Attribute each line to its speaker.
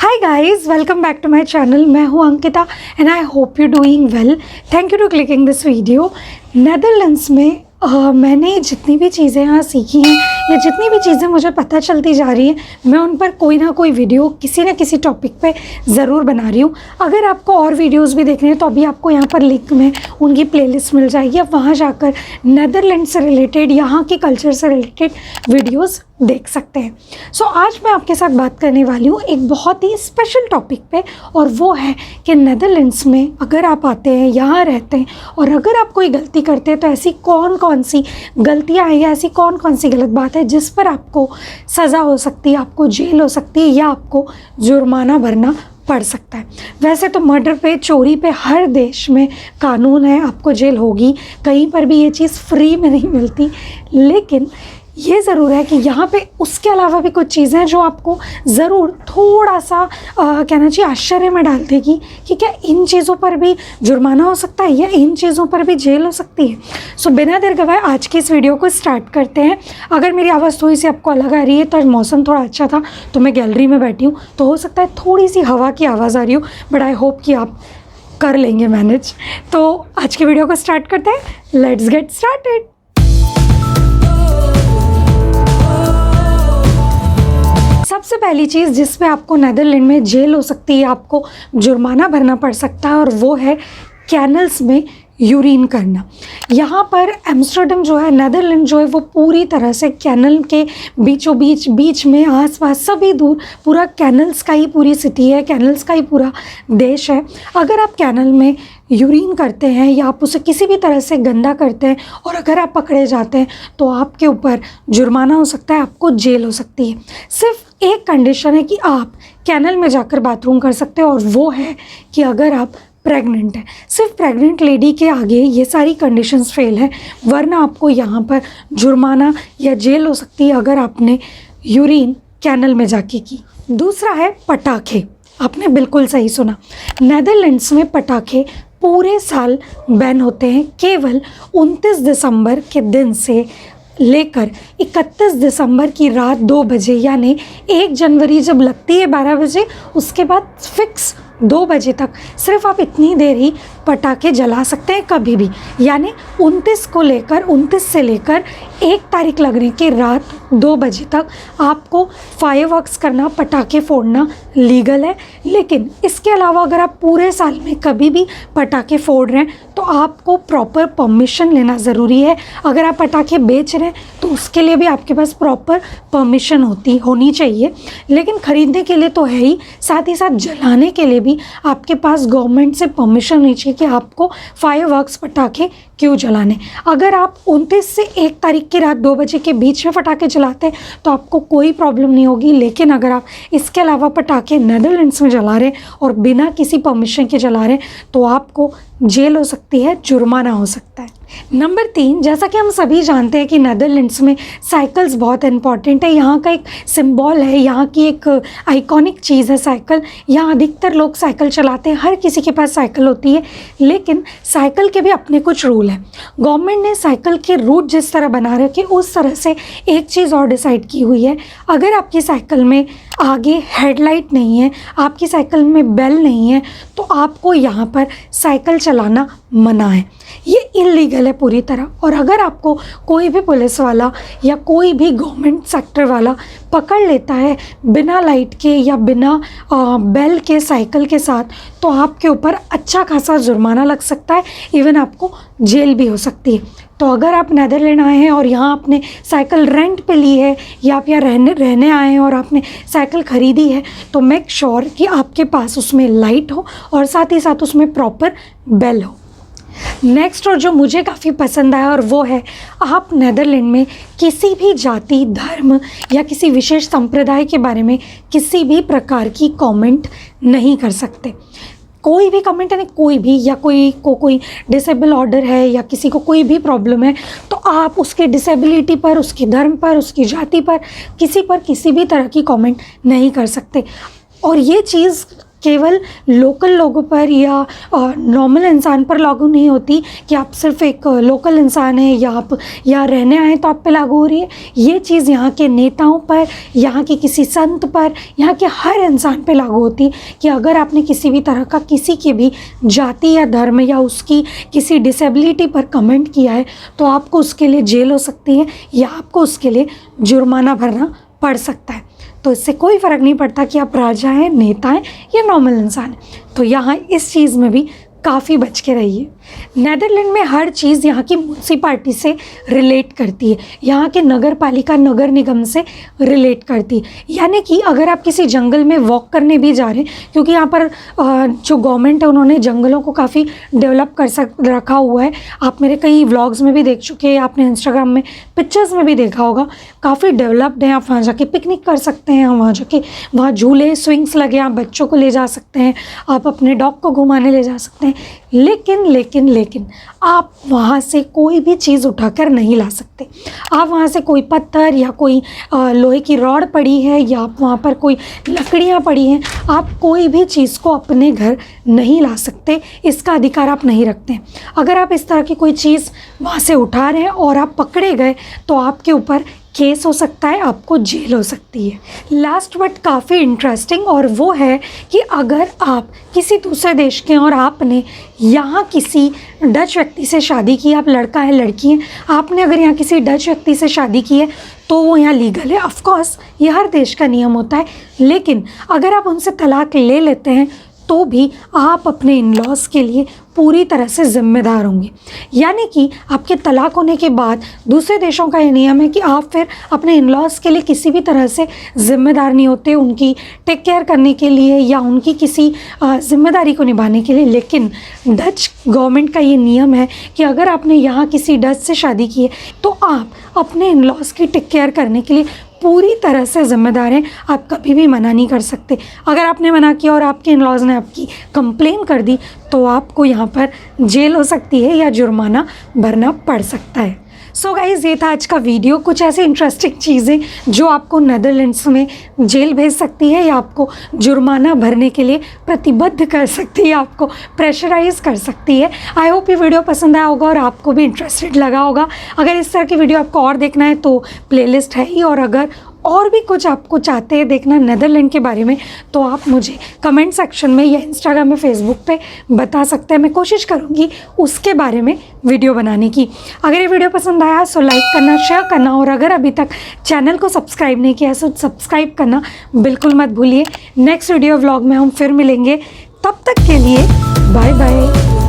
Speaker 1: Hi guys, welcome back to my channel. मैं हूँ Ankita and I hope you're doing well. Thank you to clicking this video. Netherlands में मैंने जितनी भी चीज़ें यहाँ सीखी हैं या जितनी भी चीज़ें मुझे पता चलती जा रही हैं, मैं उन पर कोई ना कोई वीडियो किसी न किसी टॉपिक पे ज़रूर बना रही हूँ। अगर आपको और वीडियोस भी देखने हैं तो अभी आपको यहाँ पर लिंक में उनकी प्लेलिस्ट मिल जाएगी। आप वहाँ जाकर नेदरलैंड से रिलेटेड, यहाँ के कल्चर से रिलेटेड वीडियोज़ देख सकते हैं। सो आज मैं आपके साथ बात करने वाली हूँ एक बहुत ही स्पेशल टॉपिक पे, और वो है कि नेदरलैंड्स में अगर आप आते हैं, यहाँ रहते हैं और अगर आप कोई गलती करते हैं तो ऐसी कौन कौन सी गलतियाँ हैं या ऐसी कौन कौन सी गलत बात है जिस पर आपको सज़ा हो सकती है, आपको जेल हो सकती है या आपको जुर्माना भरना पड़ सकता है। वैसे तो मर्डर पे, चोरी पे हर देश में कानून है, आपको जेल होगी, कहीं पर भी ये चीज़ फ्री में नहीं मिलती। लेकिन ये ज़रूर है कि यहाँ पे उसके अलावा भी कुछ चीज़ें हैं जो आपको ज़रूर थोड़ा सा कहना चाहिए आश्चर्य में डाल देगी कि क्या इन चीज़ों पर भी जुर्माना हो सकता है या इन चीज़ों पर भी जेल हो सकती है। सो बिना देर गवाए आज की इस वीडियो को स्टार्ट करते हैं। अगर मेरी आवाज़ थोड़ी सी आपको अलग आ रही है तो आज मौसम थोड़ा अच्छा था तो मैं गैलरी में बैठी हूँ, तो हो सकता है थोड़ी सी हवा की आवाज़ आ रही हो, बट आई होप कि आप कर लेंगे मैनेज। तो आज की वीडियो को स्टार्ट करते हैं। Let's get started. सबसे पहली चीज़ जिस पे आपको नेदरलैंड में जेल हो सकती है, आपको जुर्माना भरना पड़ सकता है, और वो है कैनल्स में यूरिन करना। यहाँ पर एम्स्टर्डम जो है, नेदरलैंड जो है, वो पूरी तरह से कैनल के बीचों बीच में आसपास सभी दूर पूरा कैनल्स का ही पूरी सिटी है, कैनल्स का ही पूरा देश है। अगर आप कैनल में यूरिन करते हैं या आप उसे किसी भी तरह से गंदा करते हैं और अगर आप पकड़े जाते हैं तो आपके ऊपर जुर्माना हो सकता है, आपको जेल हो सकती है। सिर्फ एक कंडीशन है कि आप कैनल में जाकर बाथरूम कर सकते हैं, और वो है कि अगर आप प्रेग्नेंट है। सिर्फ प्रेग्नेंट लेडी के आगे ये सारी कंडीशंस फेल है, वरना आपको यहाँ पर जुर्माना या जेल हो सकती है अगर आपने यूरिन कैनल में जाके की। दूसरा है पटाखे। आपने बिल्कुल सही सुना, नेदरलैंड्स में पटाखे पूरे साल बैन होते हैं। केवल 29 दिसंबर के दिन से लेकर 31 दिसंबर की रात 2 बजे, यानी 1 जनवरी जब लगती है 12 बजे, उसके बाद फिक्स 2 बजे तक सिर्फ आप इतनी देर ही पटाखे जला सकते हैं कभी भी। यानी 29 से लेकर 1 तारीख लगने की रात 2 बजे तक आपको फायरवर्क्स करना, पटाखे फोड़ना लीगल है। लेकिन इसके अलावा अगर आप पूरे साल में कभी भी पटाखे फोड़ रहे हैं तो आपको प्रॉपर परमिशन लेना ज़रूरी है। अगर आप पटाखे बेच रहे हैं तो उसके लिए भी आपके पास प्रॉपर परमिशन होनी चाहिए। लेकिन ख़रीदने के लिए तो है ही, साथ ही साथ जलाने के लिए भी आपके पास गवर्नमेंट से परमिशन होनी चाहिए कि आपको फायरवर्क्स, पटाखे क्यों जलाने। अगर आप 29 से 1 तारीख की रात 2 बजे के बीच में पटाखे जलाते हैं तो आपको कोई प्रॉब्लम नहीं होगी। लेकिन अगर आप इसके अलावा पटाखे नेदरलैंड्स में जला रहे हैं और बिना किसी परमिशन के जला रहे हैं तो आपको जेल हो सकती है, जुर्माना हो सकता है। नंबर 3, जैसा कि हम सभी जानते हैं कि नेदरलैंड्स में साइकिल्स बहुत इंपॉर्टेंट है। यहाँ का एक सिंबल है, यहाँ की एक आइकॉनिक चीज़ है साइकिल। यहाँ अधिकतर लोग साइकिल चलाते हैं, हर किसी के पास साइकिल होती है। लेकिन साइकिल के भी अपने कुछ रूल हैं। गवर्नमेंट ने साइकिल के रूट जिस तरह बना रखे उस तरह से एक चीज़ और डिसाइड की हुई है। अगर आपकी साइकिल में आगे हेडलाइट नहीं है, आपकी साइकिल में बेल नहीं है, तो आपको यहाँ पर साइकिल चलाना मना है। ये इलीगल है पूरी तरह। और अगर आपको कोई भी पुलिस वाला या कोई भी गवर्नमेंट सेक्टर वाला पकड़ लेता है बिना लाइट के या बिना बेल के साइकिल के साथ, तो आपके ऊपर अच्छा खासा जुर्माना लग सकता है, इवन आपको जेल भी हो सकती है। तो अगर आप नेदरलैंड आए हैं और यहाँ आपने साइकिल रेंट पे ली है या आप यहाँ रहने आए हैं और आपने साइकिल ख़रीदी है, तो मेक श्योर कि आपके पास उसमें लाइट हो और साथ ही साथ उसमें प्रॉपर बेल हो। नेक्स्ट, और जो मुझे काफ़ी पसंद आया, और वो है आप नेदरलैंड में किसी भी जाति, धर्म या किसी विशेष संप्रदाय के बारे में किसी भी प्रकार की कमेंट नहीं कर सकते। कोई भी कमेंट, यानी कोई भी, या कोई डिसेबल ऑर्डर है या किसी को कोई भी प्रॉब्लम है तो आप उसके डिसेबिलिटी पर, उसके धर्म पर, उसकी जाति पर किसी भी तरह की कमेंट नहीं कर सकते। और ये चीज़ केवल लोकल लोगों पर या नॉर्मल इंसान पर लागू नहीं होती कि आप सिर्फ एक लोकल इंसान हैं या आप यहाँ रहने आए तो आप पे लागू हो रही है। ये चीज़ यहाँ के नेताओं पर, यहाँ के किसी संत पर, यहाँ के हर इंसान पे लागू होती है कि अगर आपने किसी भी तरह का किसी की भी जाति या धर्म या उसकी किसी डिसेबिलिटी पर कमेंट किया है तो आपको उसके लिए जेल हो सकती है या आपको उसके लिए जुर्माना भरना पड़ सकता है। तो इससे कोई फ़र्क नहीं पड़ता कि आप राजा हैं, नेता हैं या नॉर्मल इंसान हैं। तो यहाँ इस चीज़ में भी काफ़ी बच के रहिए। नेदरलैंड में हर चीज़ यहाँ की म्यूनसिपालिटी से रिलेट करती है, यहाँ के नगर पालिका, नगर निगम से रिलेट करती है। यानी कि अगर आप किसी जंगल में वॉक करने भी जा रहे हैं, क्योंकि यहाँ पर जो गवर्नमेंट है उन्होंने जंगलों को काफ़ी डेवलप रखा हुआ है। आप मेरे कई व्लॉग्स में भी देख चुके हैं, आपने इंस्टाग्राम में पिक्चर्स में भी देखा होगा, काफ़ी डेवलप्ड है। आप वहाँ जाके पिकनिक कर सकते हैं, वहाँ जाके वहाँ झूले स्विंग्स लगे, आप बच्चों को ले जा सकते हैं, आप अपने डॉग को घुमाने ले जा सकते हैं। लेकिन आप वहाँ से कोई भी चीज़ उठाकर नहीं ला सकते। आप वहाँ से कोई पत्थर या कोई लोहे की रॉड पड़ी है या आप वहाँ पर कोई लकड़ियाँ पड़ी हैं, आप कोई भी चीज़ को अपने घर नहीं ला सकते। इसका अधिकार आप नहीं रखते। अगर आप इस तरह की कोई चीज़ वहाँ से उठा रहे हैं और आप पकड़े गए तो आपके ऊपर केस हो सकता है, आपको जेल हो सकती है। लास्ट बट काफ़ी इंटरेस्टिंग, और वो है कि अगर आप किसी दूसरे देश के और आपने यहाँ किसी डच व्यक्ति से शादी की, आप लड़का है लड़की है, आपने अगर यहाँ किसी डच व्यक्ति से शादी की है तो वो यहाँ लीगल है। ऑफ कोर्स ये हर देश का नियम होता है, लेकिन अगर आप उनसे तलाक ले लेते हैं तो भी आप अपने इन-लॉज के लिए पूरी तरह से ज़िम्मेदार होंगे। यानी कि आपके तलाक होने के बाद दूसरे देशों का ये नियम है कि आप फिर अपने इन-लॉज के लिए किसी भी तरह से ज़िम्मेदार नहीं होते, उनकी टेक केयर करने के लिए या उनकी किसी ज़िम्मेदारी को निभाने के लिए। लेकिन डच गवर्नमेंट का ये नियम है कि अगर आपने यहाँ किसी डच से शादी की है तो आप अपने इन-लॉज की टेक केयर करने के लिए पूरी तरह से ज़िम्मेदार हैं। आप कभी भी मना नहीं कर सकते। अगर आपने मना किया और आपके इन-लॉज़ ने आपकी कंप्लेन कर दी तो आपको यहाँ पर जेल हो सकती है या जुर्माना भरना पड़ सकता है। सो गाइज़, ये था आज का वीडियो। कुछ ऐसी इंटरेस्टिंग चीज़ें जो आपको नेदरलैंड्स में जेल भेज सकती है या आपको जुर्माना भरने के लिए प्रतिबद्ध कर सकती है, आपको प्रेशराइज़ कर सकती है। आई होप ये वीडियो पसंद आया होगा और आपको भी इंटरेस्टेड लगा होगा। अगर इस तरह की वीडियो आपको और देखना है तो प्लेलिस्ट है ही, और अगर और भी कुछ आपको चाहते हैं देखना नेदरलैंड के बारे में तो आप मुझे कमेंट सेक्शन में या इंस्टाग्राम में, फेसबुक पे बता सकते हैं। मैं कोशिश करूँगी उसके बारे में वीडियो बनाने की। अगर ये वीडियो पसंद आया तो लाइक करना, शेयर करना, और अगर अभी तक चैनल को सब्सक्राइब नहीं किया तो सब्सक्राइब करना बिल्कुल मत भूलिए। नेक्स्ट वीडियो व्लॉग में हम फिर मिलेंगे, तब तक के लिए बाय बाय।